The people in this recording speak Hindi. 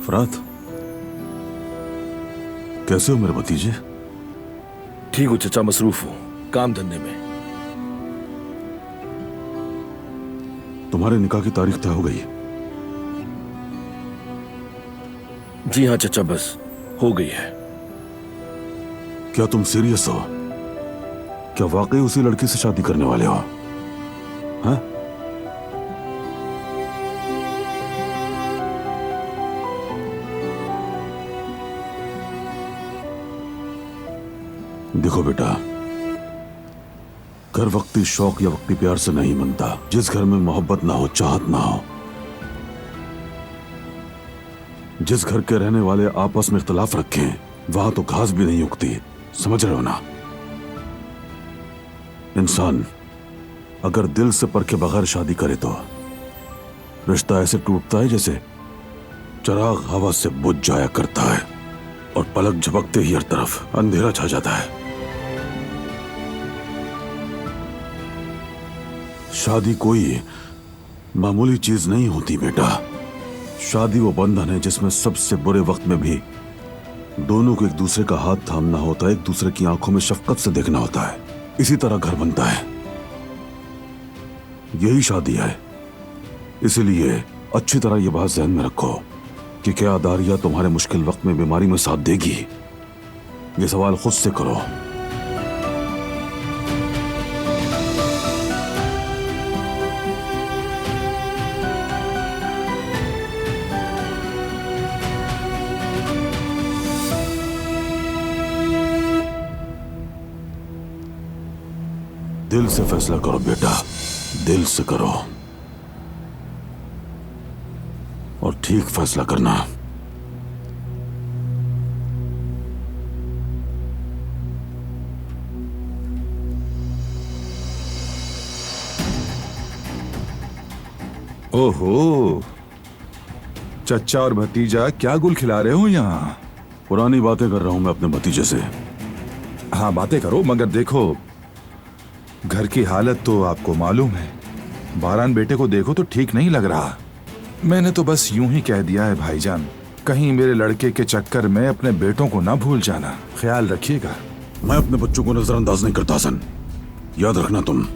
फरात, कैसे हो मेरे भतीजे? ठीक हूँ चचा, मसरूफ हूँ काम धंधे में। तुम्हारे निकाह की तारीख तय हो गई? जी हाँ चचा, बस हो गई है। क्या तुम सीरियस हो? क्या वाकई उसी लड़की से शादी करने वाले हो? हाँ? देखो बेटा, घर वक्ती शौक या वक्ती प्यार से नहीं बनता। जिस घर में मोहब्बत ना हो, चाहत ना हो, जिस घर के रहने वाले आपस में इख्तिलाफ रखें, वहां तो घास भी नहीं उगती। समझ रहे हो ना? इंसान अगर दिल से परखे बगैर शादी करे तो रिश्ता ऐसे टूटता है जैसे चिराग हवा से बुझ जाया करता है और पलक झपकते ही हर तरफ अंधेरा छा जाता है। शादी कोई मामूली चीज नहीं होती बेटा। शादी वो बंधन है जिसमें सबसे बुरे वक्त में भी दोनों को एक दूसरे का हाथ थामना होता है, एक दूसरे की आंखों में शफकत से देखना होता है। इसी तरह घर बनता है, यही शादी है। इसीलिए अच्छी तरह यह बात ज़हन में रखो कि क्या दारिया तुम्हारे मुश्किल वक्त में बीमारी में साथ देगी? ये सवाल खुद से करो। दिल से फैसला करो बेटा, दिल से करो और ठीक फैसला करना। ओहो, चच्चा और भतीजा क्या गुल खिला रहे हो यहाँ? पुरानी बातें कर रहा हूं मैं अपने भतीजे से। हाँ बातें करो, मगर देखो घर की हालत तो आपको मालूम है। बारान बेटे को देखो तो ठीक नहीं लग रहा। मैंने तो बस यूं ही कह दिया है भाईजान, कहीं मेरे लड़के के चक्कर में अपने बेटों को ना भूल जाना, ख्याल रखिएगा। मैं अपने बच्चों को नजरअंदाज नहीं करता हसन, याद रखना तुम।